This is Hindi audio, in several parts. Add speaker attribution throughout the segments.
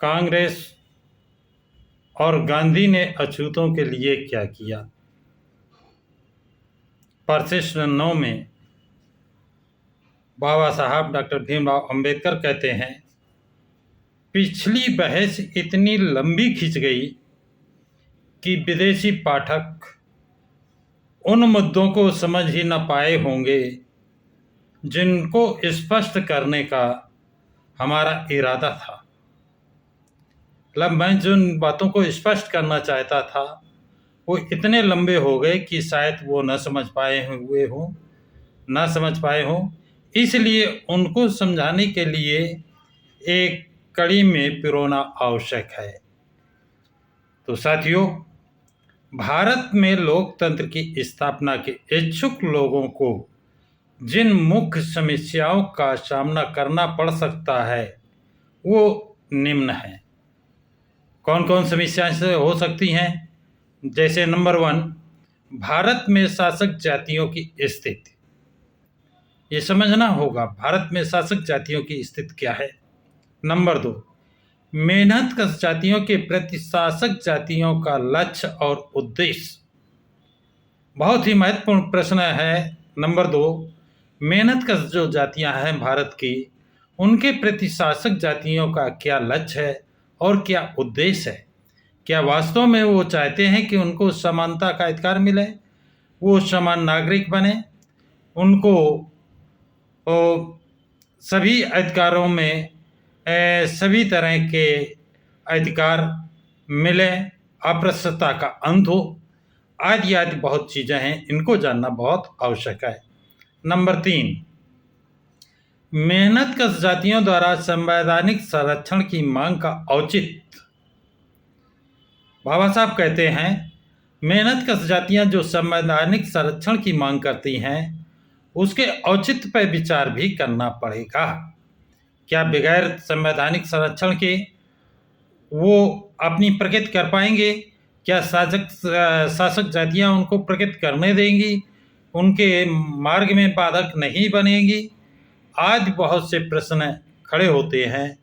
Speaker 1: कांग्रेस और गांधी ने अछूतों के लिए क्या किया। परिशिष्ट 9 में बाबा साहब डॉक्टर भीमराव अंबेडकर कहते हैं, पिछली बहस इतनी लंबी खिंच गई कि विदेशी पाठक उन मुद्दों को समझ ही न पाए होंगे जिनको स्पष्ट करने का हमारा इरादा था। मतलब मैं जिन बातों को स्पष्ट करना चाहता था वो इतने लंबे हो गए कि शायद वो न समझ पाए हों। इसलिए उनको समझाने के लिए एक कड़ी में पिरोना आवश्यक है। तो साथियों, भारत में लोकतंत्र की स्थापना के इच्छुक लोगों को जिन मुख्य समस्याओं का सामना करना पड़ सकता है वो निम्न है। कौन कौन समस्याएं से हो सकती हैं? जैसे नंबर 1, भारत में शासक जातियों की स्थिति। ये समझना होगा भारत में शासक जातियों की स्थिति क्या है। नंबर 2, मेहनतकश जातियों के प्रति शासक जातियों का लक्ष्य और उद्देश्य। बहुत ही महत्वपूर्ण प्रश्न है। नंबर 2, मेहनतकश जो जातियां हैं भारत की, उनके प्रति शासक जातियों का क्या लक्ष्य है और क्या उद्देश्य है। क्या वास्तव में वो चाहते हैं कि उनको समानता का अधिकार मिले, वो समान नागरिक बने, उनको सभी अधिकारों में सभी तरह के अधिकार मिले, अस्पृश्यता का अंत हो, आदि आदि बहुत चीज़ें हैं, इनको जानना बहुत आवश्यक है। नंबर 3, मेहनतकश जातियों द्वारा संवैधानिक संरक्षण की मांग का औचित्य। बाबा साहब कहते हैं, मेहनतकश जातियां जो संवैधानिक संरक्षण की मांग करती हैं उसके औचित्य पर विचार भी करना पड़ेगा। क्या बगैर संवैधानिक संरक्षण के वो अपनी प्रगति कर पाएंगे? क्या शासक जातियां उनको प्रगति करने देंगी? उनके मार्ग में बाधक नहीं बनेगी? आज बहुत से प्रश्न खड़े होते हैं।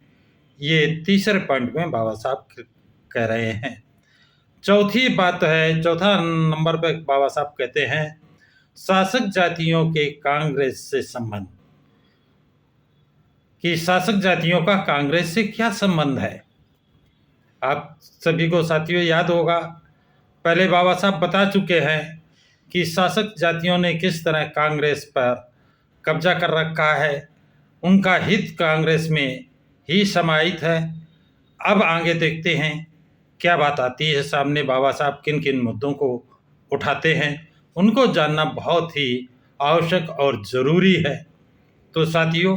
Speaker 1: ये तीसरे पॉइंट में बाबा साहब कह रहे हैं। चौथा नंबर पर बाबा साहब कहते हैं, शासक जातियों के कांग्रेस से संबंध। कि शासक जातियों का कांग्रेस से क्या संबंध है। आप सभी को साथियों याद होगा, पहले बाबा साहब बता चुके हैं कि शासक जातियों ने किस तरह कांग्रेस पर कब्जा कर रखा है, उनका हित कांग्रेस में ही समाहित है। अब आगे देखते हैं क्या बात आती है सामने, बाबा साहब किन किन मुद्दों को उठाते हैं, उनको जानना बहुत ही आवश्यक और ज़रूरी है। तो साथियों,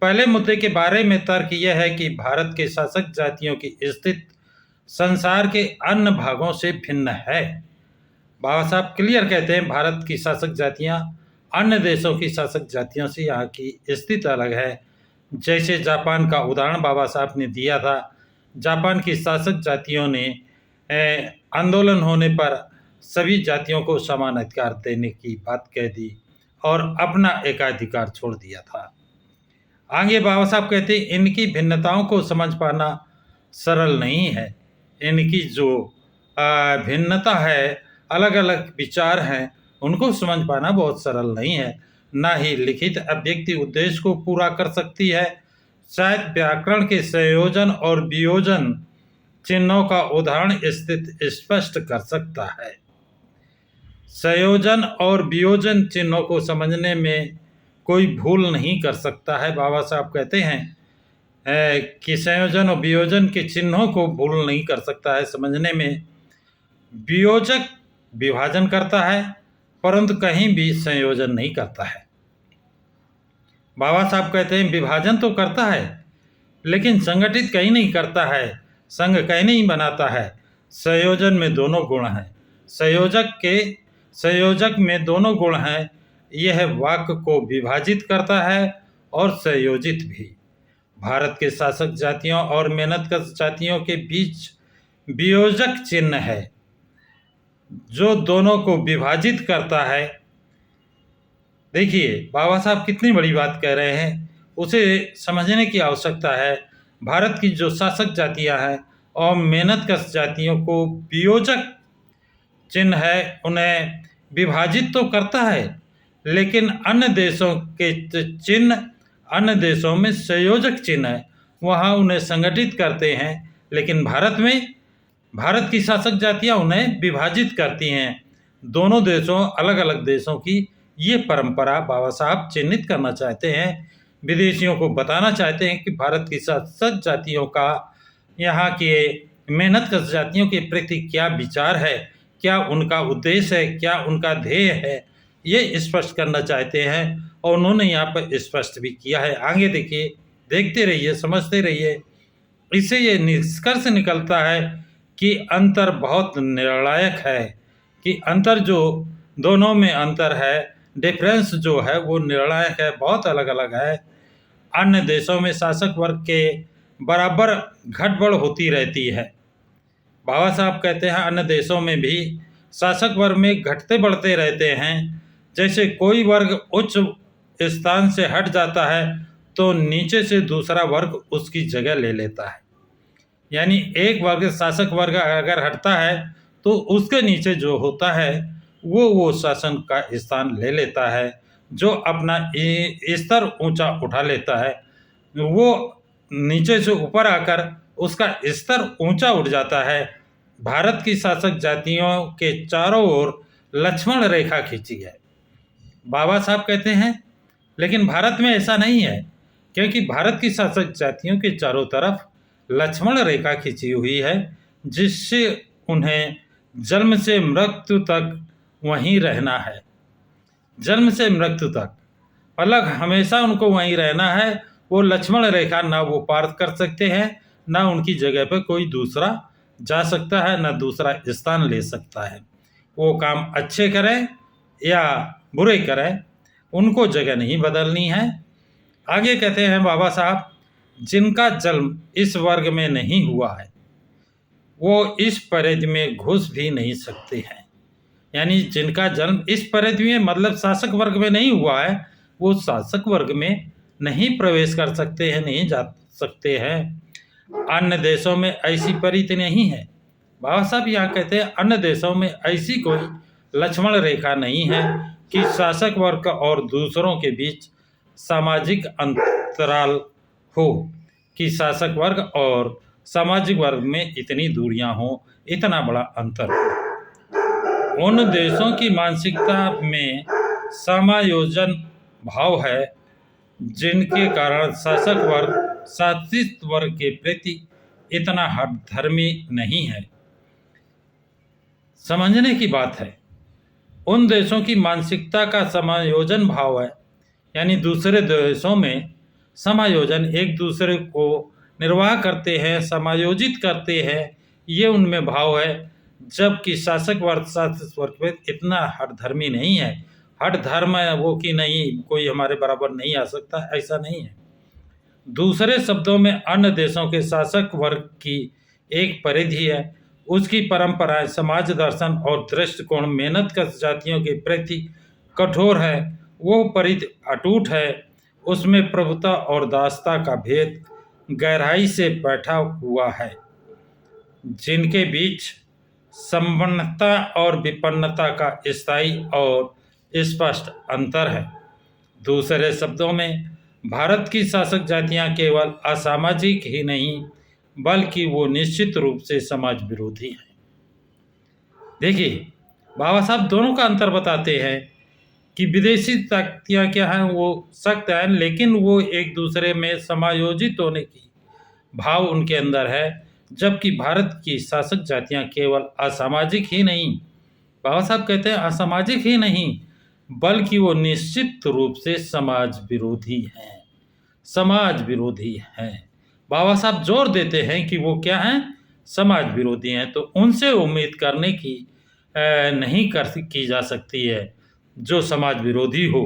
Speaker 1: पहले मुद्दे के बारे में तर्क यह है कि भारत के शासक जातियों की स्थिति संसार के अन्य भागों से भिन्न है। बाबा साहब क्लियर कहते हैं, भारत की शासक जातियां अन्य देशों की शासक जातियों से यहाँ की स्थिति अलग है। जैसे जापान का उदाहरण बाबा साहब ने दिया था। जापान की शासक जातियों ने आंदोलन होने पर सभी जातियों को समान अधिकार देने की बात कह दी और अपना एकाधिकार छोड़ दिया था। आगे बाबा साहब कहते हैं, इनकी भिन्नताओं को समझ पाना सरल नहीं है। इनकी जो भिन्नता है, अलग अलग विचार हैं, उनको समझ पाना बहुत सरल नहीं है। ना ही लिखित अभिव्यक्ति उद्देश्य को पूरा कर सकती है। शायद व्याकरण के संयोजन और वियोजन चिन्हों का उदाहरण स्थिति स्पष्ट कर सकता है। संयोजन और वियोजन चिन्हों को समझने में कोई भूल नहीं कर सकता है। बाबा साहब कहते हैं कि संयोजन और वियोजन के चिन्हों को भूल नहीं कर सकता है समझने में। वियोजक विभाजन करता है परंतु कहीं भी संयोजन नहीं करता है। बाबा साहब कहते हैं, विभाजन तो करता है लेकिन संगठित कहीं नहीं करता है, संघ कहीं नहीं बनाता है। संयोजन में दोनों गुण हैं। संयोजक में दोनों गुण हैं। यह वाक्य को विभाजित करता है और संयोजित भी। भारत के शासक जातियों और मेहनतकश जातियों के बीच वियोजक चिन्ह है जो दोनों को विभाजित करता है। देखिए बाबा साहब कितनी बड़ी बात कह रहे हैं, उसे समझने की आवश्यकता है। भारत की जो शासक जातियां हैं और मेहनतकश जातियों को वियोजक चिन्ह है, उन्हें विभाजित तो करता है, लेकिन अन्य देशों के चिन्ह, अन्य देशों में संयोजक चिन्ह है, वहाँ उन्हें संगठित करते हैं। लेकिन भारत में भारत की शासक जातियाँ उन्हें विभाजित करती हैं। दोनों देशों, अलग अलग देशों की ये परंपरा बाबा साहब चिन्हित करना चाहते हैं। विदेशियों को बताना चाहते हैं कि भारत की शासक जातियों का यहाँ के मेहनतकश जातियों के प्रति क्या विचार है, क्या उनका उद्देश्य है, क्या उनका ध्येय है, ये स्पष्ट करना चाहते हैं और उन्होंने यहाँ पर स्पष्ट भी किया है। आगे देखिए, देखते रहिए, समझते रहिए। इससे ये निष्कर्ष निकलता है कि अंतर बहुत निर्णायक है, कि अंतर जो दोनों में अंतर है, डिफरेंस जो है वो निर्णायक है, बहुत अलग अलग है। अन्य देशों में शासक वर्ग के बराबर घटबढ़ होती रहती है। बाबा साहब कहते हैं अन्य देशों में भी शासक वर्ग में घटते बढ़ते रहते हैं। जैसे कोई वर्ग उच्च स्थान से हट जाता है तो नीचे से दूसरा वर्ग उसकी जगह ले लेता है। यानी एक वर्ग, शासक वर्ग अगर हटता है तो उसके नीचे जो होता है वो शासन का स्थान ले लेता है। जो अपना स्तर ऊंचा उठा लेता है वो नीचे से ऊपर आकर उसका स्तर ऊंचा उठ जाता है। भारत की शासक जातियों के चारों ओर लक्ष्मण रेखा खींची है, बाबा साहब कहते हैं। लेकिन भारत में ऐसा नहीं है, क्योंकि भारत की शासक जातियों के चारों तरफ लक्ष्मण रेखा खींची हुई है, जिससे उन्हें जन्म से मृत्यु तक वहीं रहना है। जन्म से मृत्यु तक अलग हमेशा उनको वहीं रहना है। वो लक्ष्मण रेखा ना वो पार कर सकते हैं, ना उनकी जगह पर कोई दूसरा जा सकता है, ना दूसरा स्थान ले सकता है। वो काम अच्छे करें या बुरे करें, उनको जगह नहीं बदलनी है। आगे कहते हैं बाबा साहब, जिनका जन्म इस वर्ग में नहीं हुआ है वो इस परिधि में घुस भी नहीं सकते हैं। यानी जिनका जन्म इस परिधि में, मतलब शासक वर्ग में नहीं हुआ है, वो शासक वर्ग में नहीं प्रवेश कर सकते हैं, नहीं जा सकते हैं। अन्य देशों में ऐसी परिधि नहीं है। बाबा साहब यहाँ कहते हैं अन्य देशों में ऐसी कोई लक्ष्मण रेखा नहीं है कि शासक वर्ग और दूसरों के बीच सामाजिक अंतराल हो, कि शासक वर्ग और सामाजिक वर्ग में इतनी दूरियां हो, इतना बड़ा अंतर हो। उन देशों की मानसिकता में समायोजन भाव है, जिनके कारण शासक वर्ग शासित वर्ग के प्रति इतना हठधर्मी नहीं है। समझने की बात है, उन देशों की मानसिकता का समायोजन भाव है, यानी दूसरे देशों में समायोजन, एक दूसरे को निर्वाह करते हैं, समायोजित करते हैं, ये उनमें भाव है। जबकि शासक वर्ग शासित वर्ग में इतना हठधर्मी नहीं है। हठधर्म है वो कि नहीं कोई हमारे बराबर नहीं आ सकता, ऐसा नहीं है। दूसरे शब्दों में अन्य देशों के शासक वर्ग की एक परिधि है, उसकी परंपराएं, समाज दर्शन और दृष्टिकोण मेहनतकश जातियों के प्रति कठोर है। वो परिधि अटूट है, उसमें प्रभुता और दासता का भेद गहराई से बैठा हुआ है, जिनके बीच संपन्नता और विपन्नता का स्थायी और स्पष्ट अंतर है। दूसरे शब्दों में भारत की शासक जातियां केवल असामाजिक ही नहीं बल्कि वो निश्चित रूप से समाज विरोधी हैं। देखिए, बाबा साहब दोनों का अंतर बताते हैं कि विदेशी शक्तियाँ क्या हैं, वो सख्त हैं, लेकिन वो एक दूसरे में समायोजित होने की भाव उनके अंदर है। जबकि भारत की शासक जातियाँ केवल असामाजिक ही नहीं, बाबा साहब कहते हैं असामाजिक ही नहीं बल्कि वो निश्चित रूप से समाज विरोधी हैं। समाज विरोधी हैं। बाबा साहब जोर देते हैं कि वो क्या हैं, समाज विरोधी हैं। तो उनसे उम्मीद करने की नहीं की जा सकती है जो समाज विरोधी हो।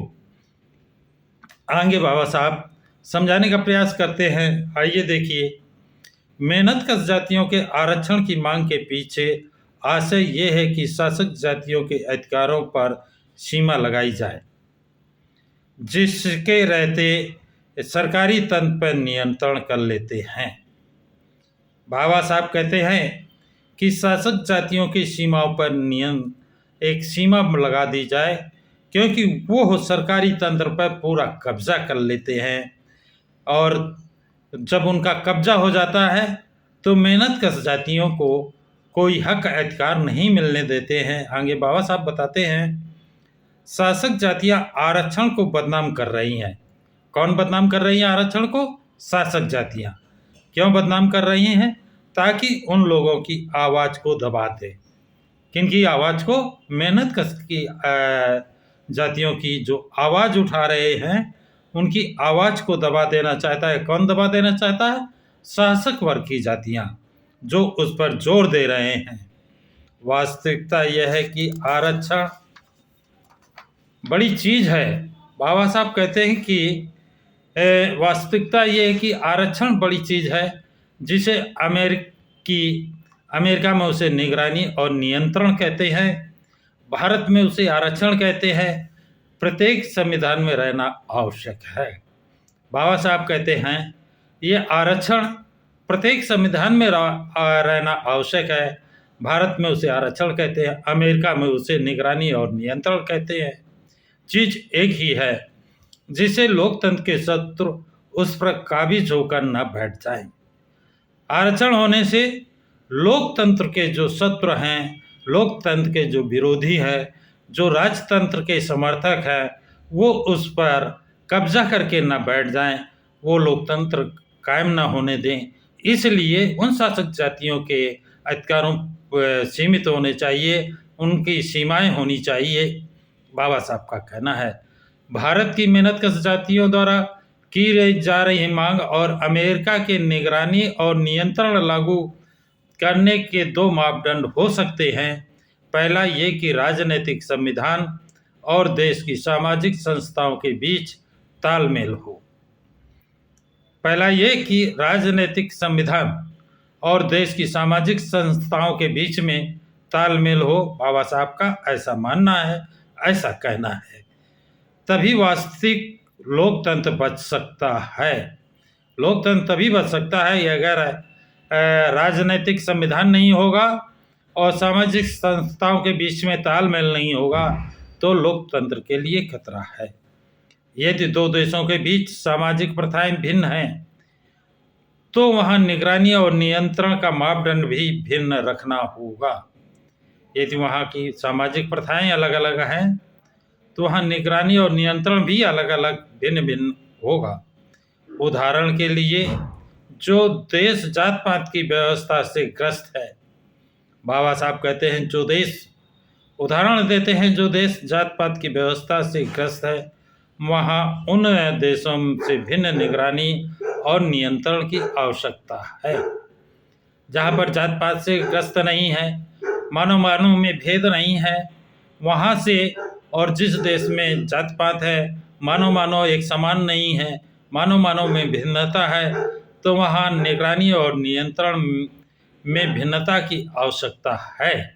Speaker 1: आगे बाबा साहब समझाने का प्रयास करते हैं। आइए देखिए, मेहनतकश जातियों के आरक्षण की मांग के पीछे आशय ये है कि शासक जातियों के अधिकारों पर सीमा लगाई जाए, जिसके रहते सरकारी तंत्र पर नियंत्रण कर लेते हैं। बाबा साहब कहते हैं कि शासक जातियों की सीमाओं पर नियम एक सीमा लगा दी जाए, क्योंकि वो सरकारी तंत्र पर पूरा कब्जा कर लेते हैं, और जब उनका कब्जा हो जाता है तो मेहनतकश जातियों को कोई हक अधिकार नहीं मिलने देते हैं। आगे बाबा साहब बताते हैं, शासक जातियां आरक्षण को बदनाम कर रही हैं। कौन बदनाम कर रही है आरक्षण को? शासक जातियां। क्यों बदनाम कर रही हैं? ताकि उन लोगों की आवाज़ को दबा दे। किनकी आवाज़ को? मेहनतकश की जातियों की जो आवाज़ उठा रहे हैं, उनकी आवाज़ को दबा देना चाहता है। कौन दबा देना चाहता है? शासक वर्ग की जातियां, जो उस पर जोर दे रहे हैं। वास्तविकता यह है कि आरक्षण बड़ी चीज़ है। बाबा साहब कहते हैं कि वास्तविकता ये है कि आरक्षण बड़ी चीज़ है, जिसे अमेरिका में उसे निगरानी और नियंत्रण कहते हैं, भारत में उसे आरक्षण कहते हैं। प्रत्येक संविधान में रहना आवश्यक है। बाबा साहब कहते हैं ये आरक्षण प्रत्येक संविधान में रहना आवश्यक है। भारत में उसे आरक्षण कहते हैं, अमेरिका में उसे निगरानी और नियंत्रण कहते हैं। चीज एक ही है, जिसे लोकतंत्र के शत्रु उस पर काबिज होकर न बैठ जाएं। आरक्षण होने से लोकतंत्र के जो शत्रु हैं, लोकतंत्र के जो विरोधी हैं, जो राजतंत्र के समर्थक हैं, वो उस पर कब्जा करके न बैठ जाएं, वो लोकतंत्र कायम न होने दें। इसलिए उन शासक जातियों के अधिकारों सीमित होने चाहिए, उनकी सीमाएं होनी चाहिए। बाबा साहब का कहना है, भारत की मेहनतकश जातियों द्वारा की जा रही मांग और अमेरिका के निगरानी और नियंत्रण लागू करने के दो मापदंड हो सकते हैं। पहला ये कि राजनीतिक संविधान और देश की सामाजिक संस्थाओं के बीच तालमेल हो। पहला ये कि राजनीतिक संविधान और देश की सामाजिक संस्थाओं के बीच में तालमेल हो। बाबा साहब का ऐसा मानना है, ऐसा कहना है। तभी वास्तविक लोकतंत्र बच सकता है। लोकतंत्र तभी बच सकता है अगर राजनीतिक संविधान नहीं होगा और सामाजिक संस्थाओं के बीच में तालमेल नहीं होगा, तो लोकतंत्र के लिए खतरा है। यदि दो देशों के बीच सामाजिक प्रथाएं भिन्न हैं, तो वहां निगरानी और नियंत्रण का मापदंड भी भिन्न रखना होगा। यदि वहां की सामाजिक प्रथाएं अलग अलग हैं, तो वहाँ निगरानी और नियंत्रण भी अलग अलग भिन्न भिन्न होगा। उदाहरण के लिए, जो देश जात पात की व्यवस्था से ग्रस्त है, बाबा साहब कहते हैं जो देश, उदाहरण देते हैं, जो देश जात पात की व्यवस्था से ग्रस्त है, वहाँ उन देशों से भिन्न निगरानी और नियंत्रण की आवश्यकता है। जहाँ पर जात पात से ग्रस्त नहीं है, मानव में भेद नहीं है, वहाँ से, और जिस देश में जात पात है, मानव एक समान नहीं है, मानव में भिन्नता है, तो वहाँ निगरानी और नियंत्रण में भिन्नता की आवश्यकता है।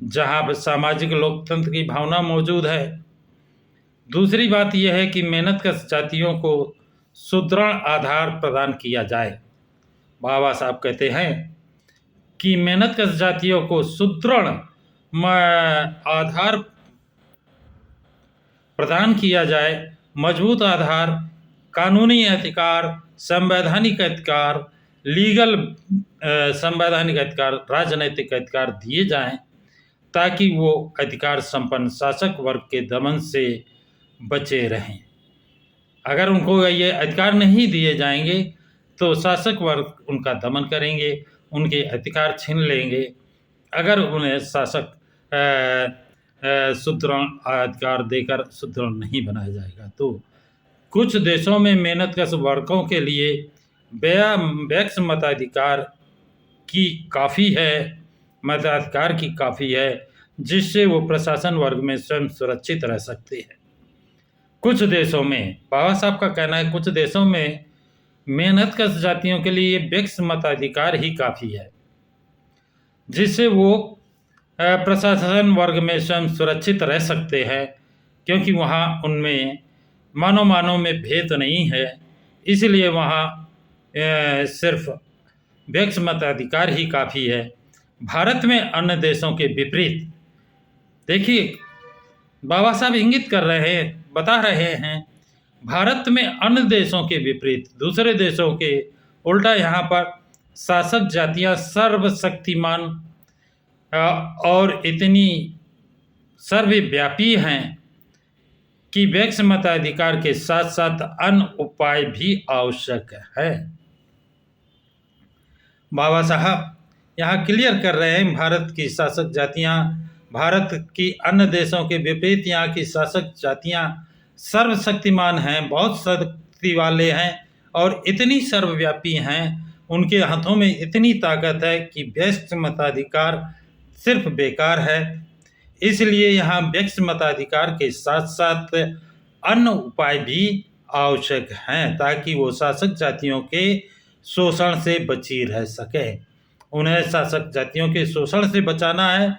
Speaker 1: जहाँ पर सामाजिक लोकतंत्र की भावना मौजूद है। दूसरी बात यह है कि मेहनतकश जातियों को सुदृढ़ आधार प्रदान किया जाए। बाबा साहब कहते हैं कि मेहनतकश जातियों को सुदृढ़ आधार प्रदान किया जाए। मजबूत आधार, कानूनी अधिकार, संवैधानिक अधिकार, लीगल संवैधानिक अधिकार, राजनीतिक अधिकार दिए जाएं, ताकि वो अधिकार संपन्न शासक वर्ग के दमन से बचे रहें। अगर उनको ये अधिकार नहीं दिए जाएंगे तो शासक वर्ग उनका दमन करेंगे, उनके अधिकार छीन लेंगे। अगर उन्हें शासक सुदृढ़ अधिकार देकर सुदृढ़ नहीं बनाया जाएगा, तो कुछ देशों में मेहनतकश वर्गों के लिए वैक्स मताधिकार की काफ़ी है, जिससे वो प्रशासन वर्ग में स्वयं सुरक्षित रह सकते हैं। कुछ देशों में, बाबा साहब का कहना है, कुछ देशों में मेहनतकश जातियों के लिए वैक्स मताधिकार ही काफ़ी है, जिससे वो प्रशासन वर्ग में स्वयं सुरक्षित रह सकते हैं, क्योंकि वहाँ उनमें मानव में भेद नहीं है। इसलिए वहाँ सिर्फ व्यक्ति मताधिकार ही काफ़ी है। भारत में अन्य देशों के विपरीत, देखिए बाबा साहब इंगित कर रहे हैं, बता रहे हैं, भारत में अन्य देशों के विपरीत, दूसरे देशों के उल्टा यहाँ पर शासक जातियाँ सर्वशक्तिमान और इतनी सर्वव्यापी हैं कि व्यक्ति मताधिकार के साथ साथ अन्य उपाय भी आवश्यक है। बाबा साहब यहाँ क्लियर कर रहे हैं, भारत की शासक जातियाँ, भारत की अन्य देशों के विपरीत यहाँ की शासक जातियाँ सर्वशक्तिमान हैं, बहुत शक्ति वाले हैं और इतनी सर्वव्यापी हैं, उनके हाथों में इतनी ताकत है कि व्यक्ति मताधिकार सिर्फ बेकार है। इसलिए यहाँ व्यक्ति मताधिकार के साथ साथ अन्य उपाय भी आवश्यक हैं ताकि वो शासक जातियों के शोषण से बची रह सके। उन्हें शासक जातियों के शोषण से बचाना है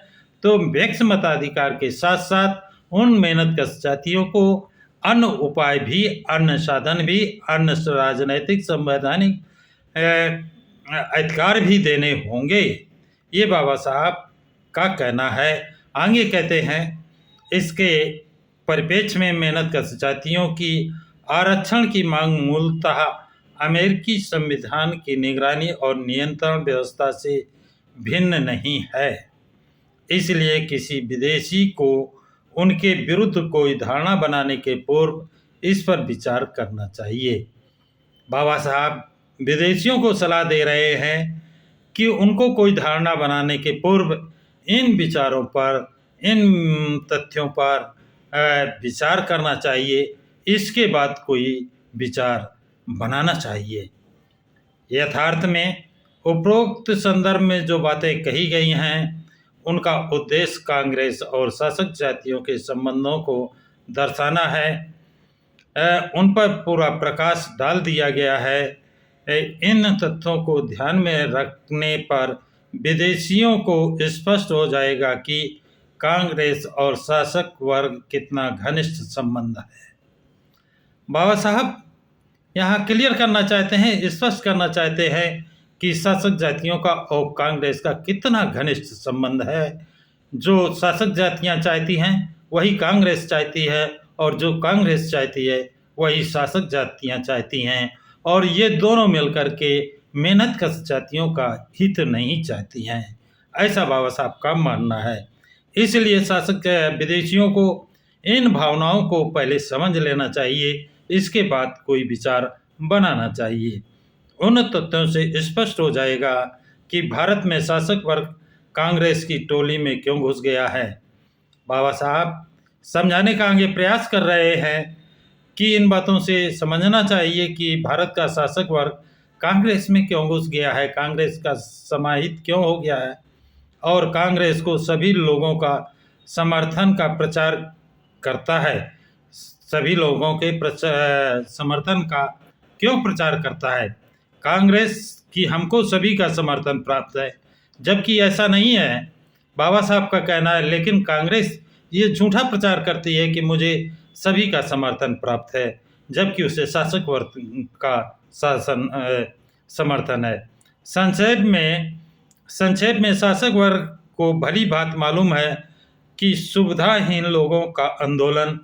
Speaker 1: तो व्यक्ति मताधिकार के साथ साथ उन मेहनतकश जातियों को अन्य उपाय भी, अन्य साधन भी, अन्य राजनैतिक संवैधानिक अधिकार भी देने होंगे। ये बाबा साहब का कहना है। आगे कहते हैं, इसके परिप्रेक्ष्य में मेहनतकश जातियों की आरक्षण की मांग मूलतः अमेरिकी संविधान की निगरानी और नियंत्रण व्यवस्था से भिन्न नहीं है। इसलिए किसी विदेशी को उनके विरुद्ध कोई धारणा बनाने के पूर्व इस पर विचार करना चाहिए। बाबा साहब विदेशियों को सलाह दे रहे हैं कि उनको कोई धारणा बनाने के पूर्व इन विचारों पर, इन तथ्यों पर विचार करना चाहिए, इसके बाद कोई विचार बनाना चाहिए। यथार्थ में उपरोक्त संदर्भ में जो बातें कही गई हैं उनका उद्देश्य कांग्रेस और शासक जातियों के संबंधों को दर्शाना है। उन पर पूरा प्रकाश डाल दिया गया है। इन तथ्यों को ध्यान में रखने पर विदेशियों को स्पष्ट हो जाएगा कि कांग्रेस और शासक वर्ग कितना घनिष्ठ संबंध है। बाबा साहब यहाँ क्लियर करना चाहते हैं, स्पष्ट करना चाहते हैं कि शासक जातियों का और कांग्रेस का कितना घनिष्ठ संबंध है। जो शासक जातियाँ चाहती हैं वही कांग्रेस चाहती है और जो कांग्रेस चाहती है वही शासक जातियाँ चाहती हैं, और ये दोनों मिलकर के मेहनतकश जातियों का हित नहीं चाहती हैं, ऐसा बाबा साहब का मानना है। इसलिए शासक विदेशियों को इन भावनाओं को पहले समझ लेना चाहिए, इसके बाद कोई विचार बनाना चाहिए। उन तथ्यों से स्पष्ट हो जाएगा कि भारत में शासक वर्ग कांग्रेस की टोली में क्यों घुस गया है। बाबा साहब समझाने का आगे प्रयास कर रहे हैं कि इन बातों से समझना चाहिए कि भारत का शासक वर्ग कांग्रेस में क्यों घुस गया है, कांग्रेस का समाहित क्यों हो गया है और कांग्रेस को सभी लोगों का समर्थन का प्रचार करता है, सभी लोगों के समर्थन का क्यों प्रचार करता है। कांग्रेस की हमको सभी का समर्थन प्राप्त है, जबकि ऐसा नहीं है, बाबा साहब का कहना है। लेकिन कांग्रेस ये झूठा प्रचार करती है कि मुझे सभी का समर्थन प्राप्त है, जबकि उसे शासक वर्ग का समर्थन है। संक्षेप में शासक वर्ग को भली बात मालूम है कि सुविधाहीन लोगों का आंदोलन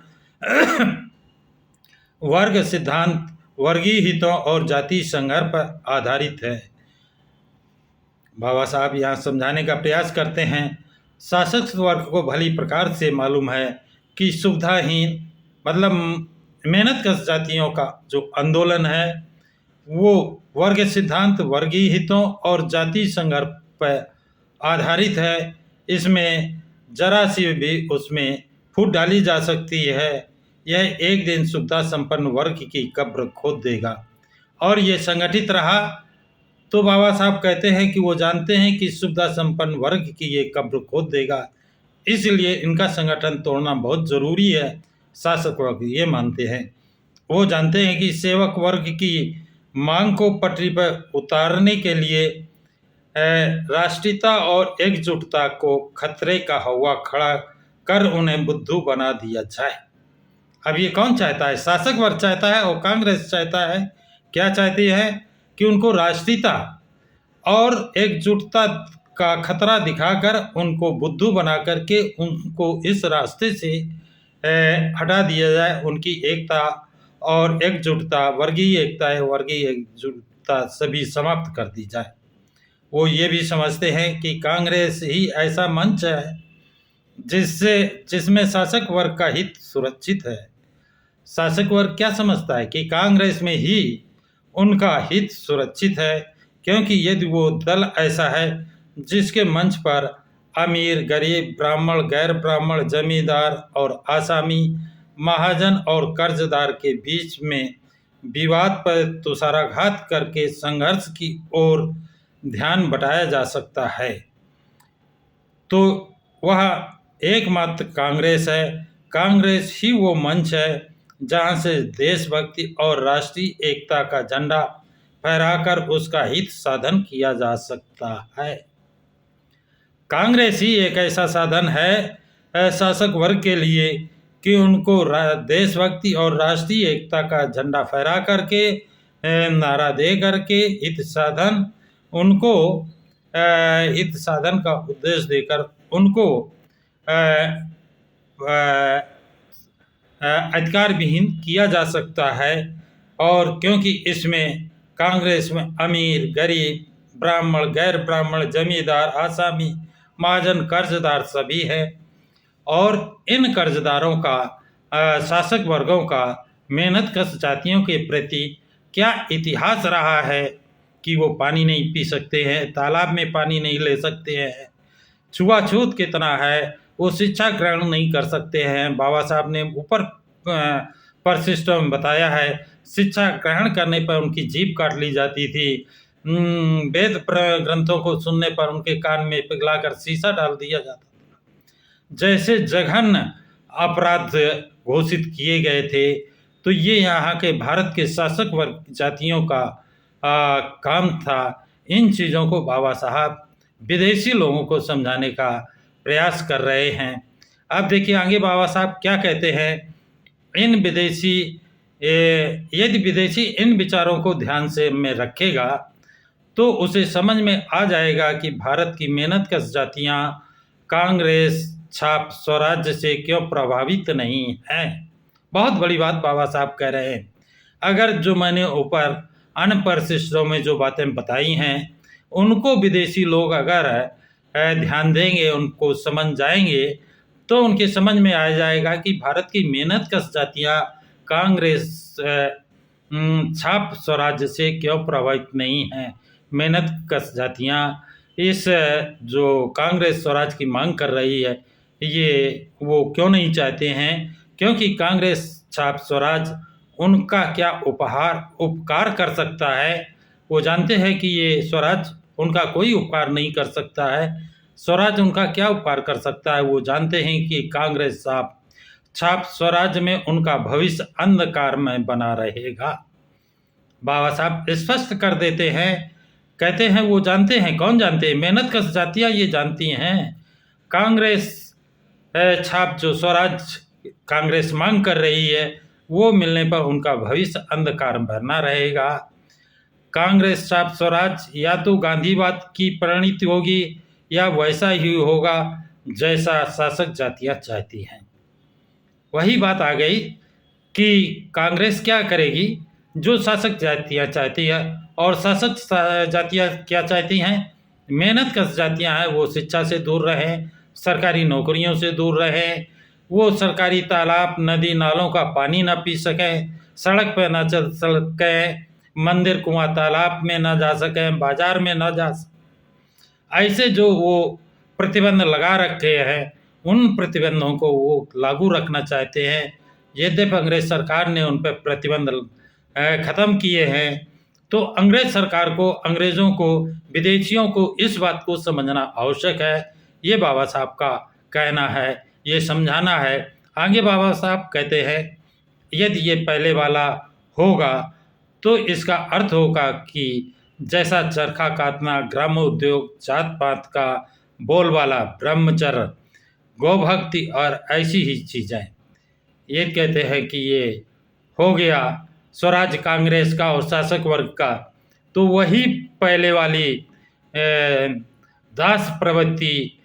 Speaker 1: वर्ग सिद्धांत, वर्गीय हितों और जाति संघर्ष पर आधारित है। बाबा साहब यहाँ समझाने का प्रयास करते हैं, शासक वर्ग को भली प्रकार से मालूम है कि सुविधाहीन मतलब मेहनतकश जातियों का जो आंदोलन है वो वर्ग सिद्धांत, वर्गीय हितों और जाति संघर्ष पर आधारित है। इसमें जरा सी भी उसमें फूट डाली जा सकती है, यह एक दिन सुविधा संपन्न वर्ग की कब्र खोद देगा। और ये संगठित रहा तो बाबा साहब कहते हैं कि वो जानते हैं कि सुविधा संपन्न वर्ग की ये कब्र खोद देगा, इसलिए इनका संगठन तोड़ना बहुत ज़रूरी है। शासक वर्ग ये मानते हैं, वो जानते हैं कि सेवक वर्ग की मांग को पटरी पर उतारने के लिए राष्ट्रीयता और एकजुटता को खतरे का हवा खड़ा कर उन्हें बुद्धू बना दिया जाए। अब ये कौन चाहता है? शासक वर्ग चाहता है और कांग्रेस चाहता है, क्या चाहती है कि उनको राष्ट्रीयता और एकजुटता का खतरा दिखाकर उनको बुद्धू बना करके उनको इस रास्ते से हटा दिया जाए। उनकी एकता और एकजुटता, वर्गीय एकता है, वर्गीय एकजुटता सभी समाप्त कर दी जाए। वो ये भी समझते हैं कि कांग्रेस ही ऐसा मंच है जिसमें शासक वर्ग का हित सुरक्षित है। शासक वर्ग क्या समझता है कि कांग्रेस में ही उनका हित सुरक्षित है, क्योंकि यदि वो दल ऐसा है जिसके मंच पर अमीर, गरीब, ब्राह्मण, गैर ब्राह्मण, जमींदार और आसामी, महाजन और कर्जदार के बीच में विवाद पर तुषाराघात करके संघर्ष की ओर ध्यान बटाया जा सकता है, तो वह एकमात्र कांग्रेस है। कांग्रेस ही वो मंच है जहां से देशभक्ति और राष्ट्रीय एकता का झंडा फहराकर उसका हित साधन किया जा सकता है। कांग्रेस ही एक ऐसा साधन है शासक वर्ग के लिए कि उनको देशभक्ति और राष्ट्रीय एकता का झंडा फहरा करके, नारा दे करके हित साधन का उद्देश्य देकर उनको अधिकार विहीन किया जा सकता है। और क्योंकि इसमें कांग्रेस में अमीर, गरीब, ब्राह्मण, गैर ब्राह्मण, जमींदार, आसामी, महाजन, कर्जदार सभी है, और इन कर्जदारों का, शासक वर्गों का मेहनतकश जातियों के प्रति क्या इतिहास रहा है कि वो पानी नहीं पी सकते हैं, तालाब में पानी नहीं ले सकते हैं, छुआछूत कितना है, वो शिक्षा ग्रहण नहीं कर सकते हैं। बाबा साहब ने ऊपर परिशिष्ट में बताया है, शिक्षा ग्रहण करने पर उनकी जीभ काट ली जाती थी, वेद ग्रंथों को सुनने पर उनके कान में पिघलाकर शीशा डाल दिया जाता था। जैसे जघन्य अपराध घोषित किए गए थे, तो ये यहाँ के भारत के शासक वर्ग जातियों का काम था। इन चीज़ों को बाबा साहब विदेशी लोगों को समझाने का प्रयास कर रहे हैं। अब देखिए आगे बाबा साहब क्या कहते हैं। यदि विदेशी इन विचारों को ध्यान से में रखेगा तो उसे समझ में आ जाएगा कि भारत की मेहनतकश जातियाँ कांग्रेस छाप स्वराज्य से क्यों प्रभावित नहीं हैं। बहुत बड़ी बात बाबा साहब कह रहे हैं। अगर जो मैंने ऊपर अन्य परिशिष्टों में जो बातें बताई हैं उनको विदेशी लोग अगर ध्यान देंगे, उनको समझ जाएंगे, तो उनके समझ में आ जाएगा कि भारत की मेहनतकश जातियाँ कांग्रेस छाप स्वराज्य से क्यों प्रभावित नहीं हैं। मेहनतकश जातियाँ इस जो कांग्रेस स्वराज की मांग कर रही है ये वो क्यों नहीं चाहते हैं, क्योंकि कांग्रेस छाप स्वराज उनका क्या उपकार कर सकता है। वो जानते हैं कि ये स्वराज उनका कोई उपकार नहीं कर सकता है। स्वराज उनका क्या उपकार कर सकता है, वो जानते हैं कि कांग्रेस छाप स्वराज में उनका भविष्य अंधकार में बना रहेगा। बाबा साहब स्पष्ट कर देते हैं, कहते हैं वो जानते हैं। कौन जानते हैं? मेहनतकश जातियाँ ये जानती हैं कांग्रेस छाप जो स्वराज कांग्रेस मांग कर रही है वो मिलने पर उनका भविष्य अंधकार में बना रहेगा। कांग्रेस छाप स्वराज या तो गांधीवाद की परिणति होगी या वैसा ही होगा जैसा शासक जातियाँ चाहती हैं। वही बात आ गई कि कांग्रेस क्या करेगी जो शासक जातियाँ चाहती है, और शासक जातियाँ क्या चाहती हैं? मेहनतकश जातियाँ हैं वो शिक्षा से दूर रहें, सरकारी नौकरियों से दूर रहें, वो सरकारी तालाब, नदी, नालों का पानी ना पी सकें, सड़क पर ना चल सकें, मंदिर, कुआं, तालाब में ना जा सकें, बाजार में ना जा सकें। ऐसे जो वो प्रतिबंध लगा रखे हैं उन प्रतिबंधों को वो लागू रखना चाहते हैं। यद्यपि अंग्रेज सरकार ने उन पर प्रतिबंध ख़त्म किए हैं, तो अंग्रेज सरकार को, अंग्रेज़ों को, विदेशियों को इस बात को समझना आवश्यक है। ये बाबा साहब का कहना है, ये समझाना है। आगे बाबा साहब कहते हैं यदि ये पहले वाला होगा तो इसका अर्थ होगा कि जैसा चरखा कातना, ग्राम उद्योग, जात पात का बोलबाला, ब्रह्मचर्य, गौभक्ति और ऐसी ही चीज़ें, ये कहते हैं कि ये हो गया स्वराज कांग्रेस का और शासक वर्ग का, तो वही पहले वाली दास प्रवृत्ति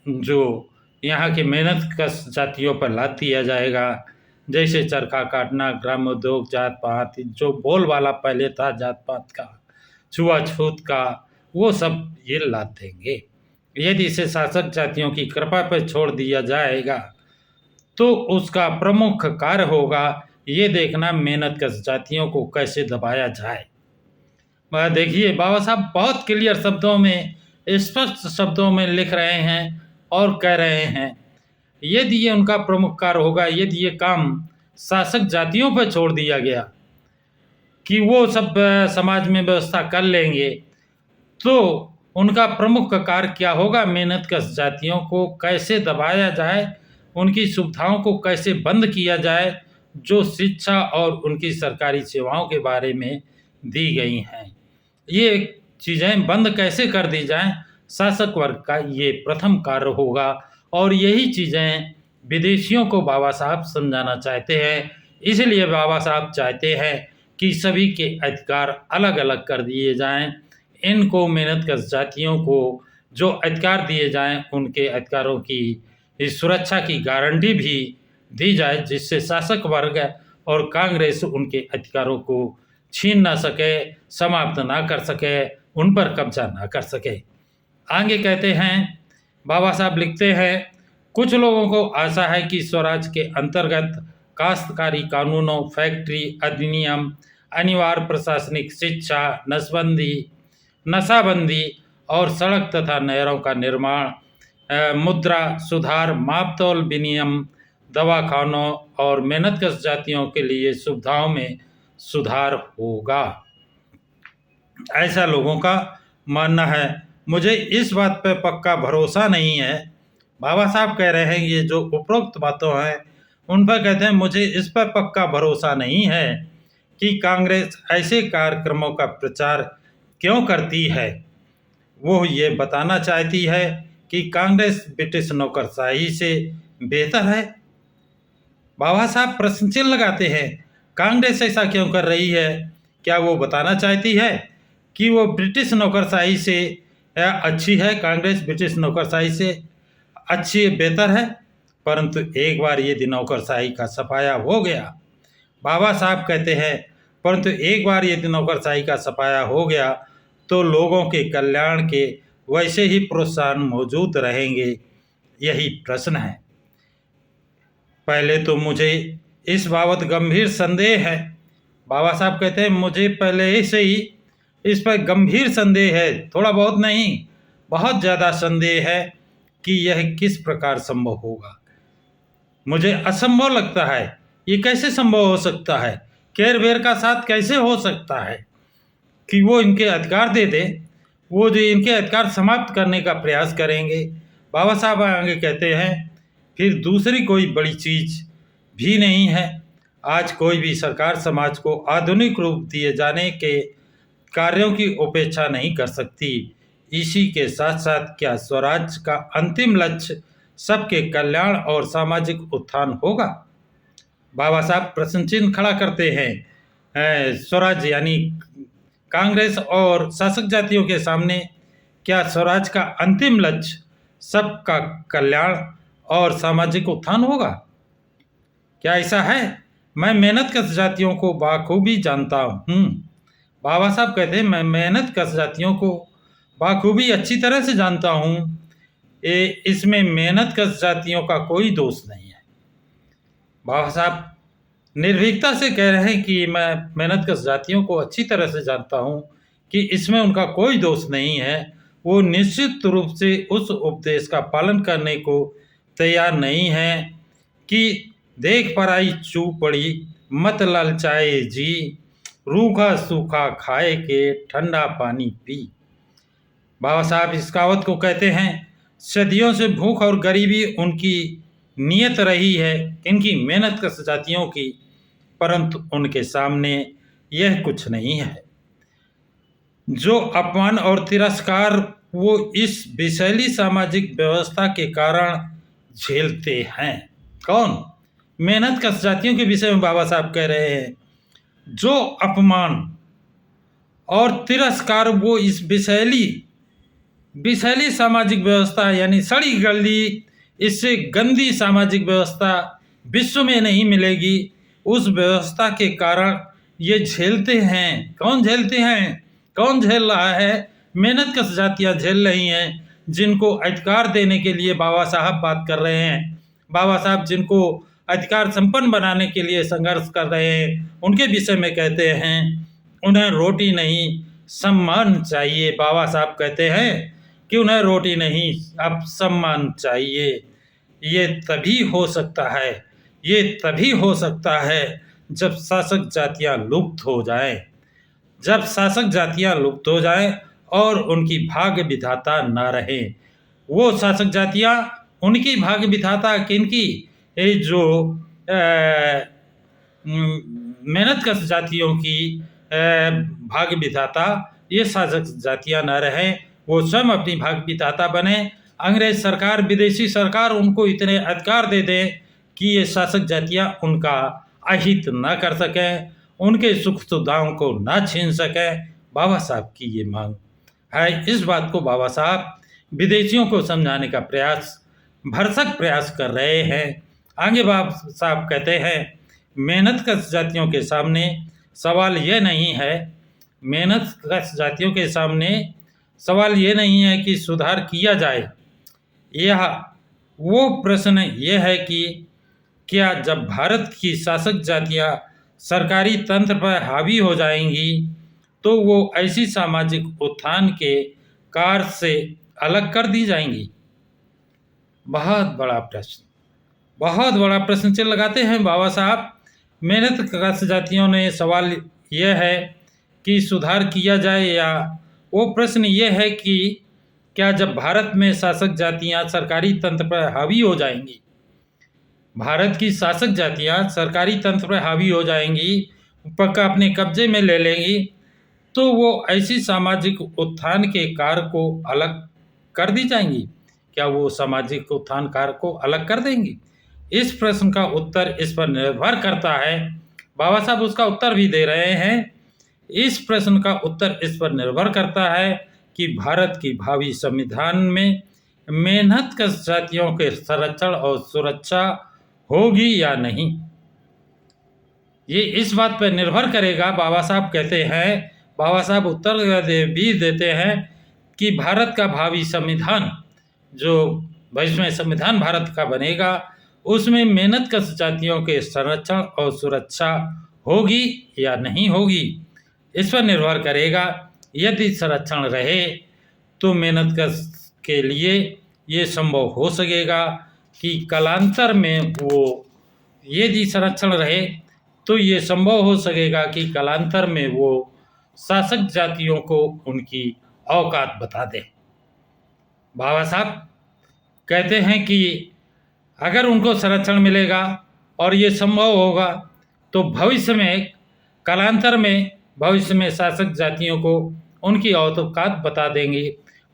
Speaker 1: जो यहाँ की मेहनत कश जातियों पर लाद दिया जाएगा, जैसे चरखा काटना, ग्रामोद्योग, जात पात, जो बोलबाला पहले था जात पात का, छुआछूत का, वो सब ये लाद देंगे। यदि इसे शासक जातियों की कृपा पर छोड़ दिया जाएगा तो उसका प्रमुख कार्य होगा ये देखना मेहनत कश जातियों को कैसे दबाया जाए। देखिए बाबा साहब बहुत क्लियर शब्दों में, स्पष्ट शब्दों में लिख रहे हैं और कह रहे हैं यदि ये उनका प्रमुख कार्य होगा, यदि ये काम शासक जातियों पर छोड़ दिया गया कि वो सब समाज में व्यवस्था कर लेंगे, तो उनका प्रमुख कार्य क्या होगा, मेहनत कश जातियों को कैसे दबाया जाए, उनकी सुविधाओं को कैसे बंद किया जाए जो शिक्षा और उनकी सरकारी सेवाओं के बारे में दी गई हैं। ये चीज़ें बंद कैसे कर दी जाएं, शासक वर्ग का ये प्रथम कार्य होगा। और यही चीज़ें विदेशियों को बाबा साहब समझाना चाहते हैं। इसलिए बाबा साहब चाहते हैं कि सभी के अधिकार अलग अलग कर दिए जाएं। इनको मेहनत कश जातियों को जो अधिकार दिए जाएं, उनके अधिकारों की इस सुरक्षा की गारंटी भी दी जाए, जिससे शासक वर्ग और कांग्रेस उनके अधिकारों को छीन ना सके, समाप्त ना कर सके, उन पर कब्जा ना कर सके। आगे कहते हैं, बाबा साहब लिखते हैं, कुछ लोगों को आशा है कि स्वराज के अंतर्गत काश्तकारी कानूनों, फैक्ट्री अधिनियम, अनिवार्य प्रशासनिक शिक्षा, नशाबंदी और सड़क तथा नहरों का निर्माण, मुद्रा सुधार, मापतौल विनियम, दवाखानों और मेहनत कश जातियों के लिए सुविधाओं में सुधार होगा। ऐसा लोगों का मानना है। मुझे इस बात पर पक्का भरोसा नहीं है। बाबा साहब कह रहे हैं ये जो उपरोक्त बातों हैं उन पर कहते हैं मुझे इस पर पक्का भरोसा नहीं है कि कांग्रेस ऐसे कार्यक्रमों का प्रचार क्यों करती है। वो ये बताना चाहती है कि कांग्रेस ब्रिटिश नौकरशाही से बेहतर है। बाबा साहब प्रश्न चिन्ह लगाते हैं, कांग्रेस ऐसा क्यों कर रही है? क्या वो बताना चाहती है कि वो ब्रिटिश नौकरशाही से अच्छी है? कांग्रेस ब्रिटिश नौकरशाही से अच्छी बेहतर है। परंतु एक बार यदि नौकरशाही का सफाया हो गया, बाबा साहब कहते हैं, परंतु एक बार यदि नौकरशाही का सफाया हो गया तो लोगों के कल्याण के वैसे ही प्रोत्साहन मौजूद रहेंगे। यही प्रश्न है। पहले तो मुझे इस बाबत गंभीर संदेह है। बाबा साहब कहते हैं मुझे पहले से ही इस पर गंभीर संदेह है, थोड़ा बहुत नहीं, बहुत ज़्यादा संदेह है कि यह किस प्रकार संभव होगा। मुझे असंभव लगता है। ये कैसे संभव हो सकता है? केरवेर का साथ कैसे हो सकता है कि वो इनके अधिकार दे दे, वो जो इनके अधिकार समाप्त करने का प्रयास करेंगे। बाबा साहब आगे कहते हैं फिर दूसरी कोई बड़ी चीज़ भी नहीं है। आज कोई भी सरकार समाज को आधुनिक रूप दिए जाने के कार्यों की उपेक्षा नहीं कर सकती। इसी के साथ साथ क्या स्वराज का अंतिम लक्ष्य सबके कल्याण और सामाजिक उत्थान होगा? बाबा साहब प्रश्न चिन्ह खड़ा करते हैं। स्वराज यानी कांग्रेस और शासक जातियों के सामने क्या स्वराज का अंतिम लक्ष्य सबका कल्याण और सामाजिक उत्थान होगा? क्या ऐसा है? मैं मेहनत कश जातियों को बाखूबी जानता हूँ। बाबा साहब कहते हैं मैं मेहनत कश जातियों को बाखूबी अच्छी तरह से जानता हूँ। इसमें मेहनत कश जातियों का कोई दोष नहीं है। बाबा साहब निर्भीकता से कह रहे हैं कि मैं मेहनत कश जातियों को अच्छी तरह से जानता हूँ कि इसमें उनका कोई दोष नहीं है। वो निश्चित रूप से उस उपदेश का पालन करने को तैयार नहीं है कि देख पराई चू पड़ी मत ललचाए जी, रूखा सूखा खाए के ठंडा पानी पी। बाबा साहब इस कहावत को कहते हैं सदियों से भूख और गरीबी उनकी नियत रही है, इनकी मेहनत कश जातियों की, परंतु उनके सामने यह कुछ नहीं है। जो अपमान और तिरस्कार वो इस विषैली सामाजिक व्यवस्था के कारण झेलते हैं। कौन? मेहनत कश जातियों के विषय में बाबा साहब कह रहे हैं जो अपमान और तिरस्कार वो इस विषैली सामाजिक व्यवस्था यानी सड़ी गली, इससे गंदी सामाजिक व्यवस्था विश्व में नहीं मिलेगी। उस व्यवस्था के कारण ये झेलते हैं। कौन झेलते हैं? कौन झेल रहा है? मेहनत कश जातियाँ झेल रही हैं, जिनको अधिकार देने के लिए बाबा साहब बात कर रहे हैं। बाबा साहब जिनको अधिकार संपन्न बनाने के लिए संघर्ष कर रहे हैं, उनके विषय में कहते हैं उन्हें रोटी नहीं सम्मान चाहिए। बाबा साहब कहते हैं कि उन्हें रोटी नहीं अब सम्मान चाहिए। ये तभी हो सकता है, ये तभी हो सकता है जब शासक जातियाँ लुप्त हो जाएं। जब शासक जातियाँ लुप्त हो जाएं और उनकी भाग्य विधाता ना रहें। वो शासक जातियाँ, उनकी भाग्य विधाता किनकी? ये जो मेहनत कश जातियों की भाग्य विधाता ये शासक जातियाँ न रहें, वो स्वयं अपनी भाग्य विधाता बने। अंग्रेज सरकार, विदेशी सरकार उनको इतने अधिकार दे दें कि ये शासक जातियाँ उनका अहित न कर सकें, उनके सुख सुविधाओं को न छीन सकें। बाबा साहब की ये मांग है। इस बात को बाबा साहब विदेशियों को समझाने का भरसक प्रयास कर रहे हैं। आगे बाबा साहब कहते हैं, मेहनत कश जातियों के सामने सवाल ये नहीं है, मेहनत कश जातियों के सामने सवाल ये नहीं है कि सुधार किया जाए। यह वो प्रश्न ये है कि क्या जब भारत की शासक जातियाँ सरकारी तंत्र पर हावी हो जाएंगी तो वो ऐसी सामाजिक उत्थान के कार्य से अलग कर दी जाएंगी? बहुत बड़ा प्रश्न, बहुत बड़ा प्रश्न चिन्ह लगाते हैं बाबा साहब। मेहनत कश जातियों ने सवाल यह है कि सुधार किया जाए, या वो प्रश्न ये है कि क्या जब भारत में शासक जातियाँ सरकारी तंत्र पर हावी हो जाएंगी, भारत की शासक जातियाँ सरकारी तंत्र पर हावी हो जाएंगी, पक्का अपने कब्जे में ले लेंगी, तो वो ऐसी सामाजिक उत्थान के कार्य को अलग कर दी जाएंगी? क्या वो सामाजिक उत्थान कार्य को अलग कर देंगी? इस प्रश्न का उत्तर इस पर निर्भर करता है। बाबा साहब उसका उत्तर भी दे रहे हैं। इस प्रश्न का उत्तर इस पर निर्भर करता है कि भारत की भावी संविधान में मेहनत कश जातियों के संरक्षण और सुरक्षा होगी या नहीं। ये इस बात पर निर्भर करेगा। बाबा साहब कहते हैं, बाबा साहब उत्तर भी देते हैं कि भारत का भावी संविधान, जो भविष्य में संविधान भारत का बनेगा, उसमें मेहनत कश जातियों के संरक्षण और सुरक्षा होगी या नहीं होगी, इस पर निर्भर करेगा। यदि संरक्षण रहे तो मेहनत कश के लिए ये संभव हो सकेगा कि कालांतर में वो, यदि संरक्षण रहे तो ये संभव हो सकेगा कि कालांतर में वो शासक जातियों को उनकी औकात बता दे। बाबा साहब कहते हैं कि अगर उनको संरक्षण मिलेगा और ये संभव होगा तो भविष्य में, कालांतर में भविष्य में शासक जातियों को उनकी औकात बता देंगे।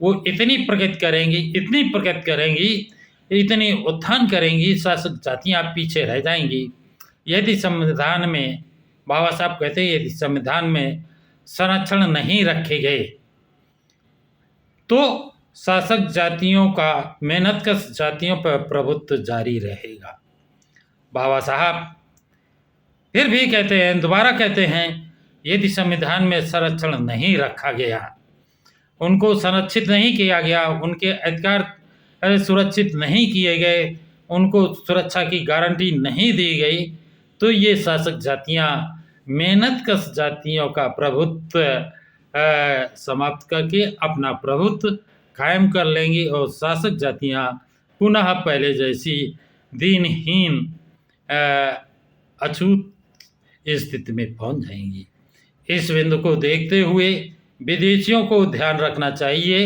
Speaker 1: वो इतनी प्रगति करेंगी, इतनी प्रगति करेंगी, इतनी उत्थान करेंगी, शासक जातियाँ पीछे रह जाएंगी। यदि संविधान में, बाबा साहब कहते हैं, यदि संविधान में संरक्षण नहीं रखे गए तो शासक जातियों का मेहनत कश जातियों पर प्रभुत्व जारी रहेगा। बाबा साहब फिर भी कहते हैं, दोबारा कहते हैं, यदि संविधान में संरक्षण नहीं रखा गया, उनको संरक्षित नहीं किया गया, उनके अधिकार सुरक्षित नहीं किए गए, उनको सुरक्षा की गारंटी नहीं दी गई, तो ये शासक जातियाँ मेहनत कश जातियों का प्रभुत्व समाप्त करके अपना प्रभुत्व कायम कर लेंगी और शासक जातियाँ पुनः पहले जैसी दीनहीन अछूत स्थिति में पहुंच जाएंगी। इस बिंदु को देखते हुए विदेशियों को ध्यान रखना चाहिए।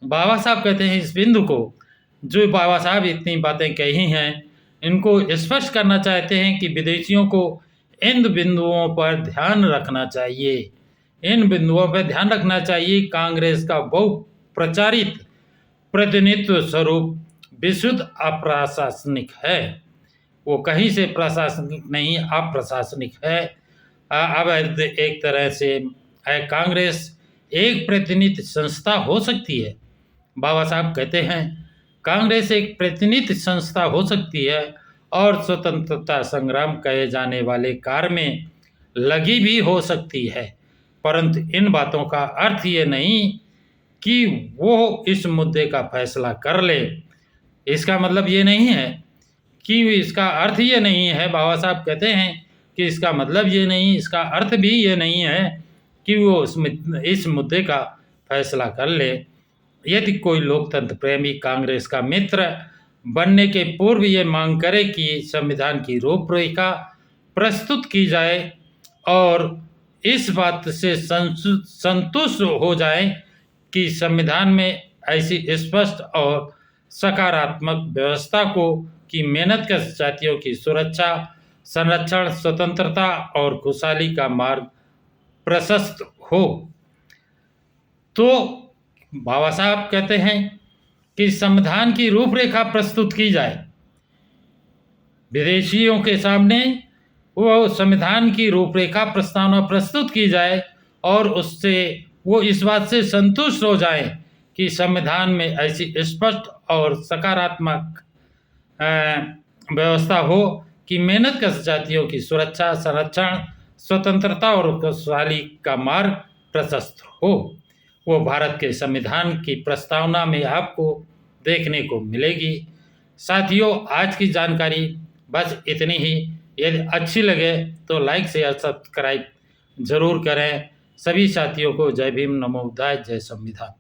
Speaker 1: बाबा साहब कहते हैं, इस बिंदु को, जो बाबा साहब इतनी बातें कही हैं, इनको स्पष्ट करना चाहते हैं कि विदेशियों को इन बिंदुओं पर ध्यान रखना चाहिए। इन बिंदुओं पर ध्यान रखना चाहिए। कांग्रेस का बहु प्रचारित प्रतिनिधित्व स्वरूप विशुद्ध अप्रशासनिक है। वो कहीं से प्रशासनिक नहीं, अप्रशासनिक है। अब एक तरह से कांग्रेस एक प्रतिनिधि संस्था हो सकती है? बाबा साहब कहते हैं कांग्रेस एक प्रतिनिधि संस्था हो सकती है और स्वतंत्रता संग्राम कहे जाने वाले कार्य में लगी भी हो सकती है, परंतु इन बातों का अर्थ ये नहीं कि वो इस मुद्दे का फैसला कर ले। इसका मतलब ये नहीं है कि इसका अर्थ ये नहीं है, बाबा साहब कहते हैं कि इसका मतलब ये नहीं, इसका अर्थ भी ये नहीं है कि वो इस मुद्दे का फैसला कर ले। यदि कोई लोकतंत्र प्रेमी कांग्रेस का मित्र बनने के पूर्व ये मांग करे कि संविधान की रूपरेखा प्रस्तुत की जाए और इस बात से संतुष्ट हो जाए कि संविधान में ऐसी स्पष्ट और सकारात्मक व्यवस्था को कि मेहनतकश जातियों की सुरक्षा, संरक्षण, स्वतंत्रता और खुशहाली का मार्ग प्रशस्त हो, तो बाबा साहब कहते हैं कि संविधान की रूपरेखा प्रस्तुत की जाए। विदेशियों के सामने वो संविधान की रूपरेखा प्रस्तावना प्रस्तुत की जाए और उससे वो इस बात से संतुष्ट हो जाए कि संविधान में ऐसी स्पष्ट और सकारात्मक व्यवस्था हो कि मेहनतकश जातियों की सुरक्षा, संरक्षण, स्वतंत्रता और खुशहाली का मार्ग प्रशस्त हो। वो भारत के संविधान की प्रस्तावना में आपको देखने को मिलेगी। साथियों, आज की जानकारी बस इतनी ही। यदि अच्छी लगे तो लाइक शेयर सब्सक्राइब जरूर करें। सभी साथियों को जय भीम, नमो बुद्धाय, जय संविधान।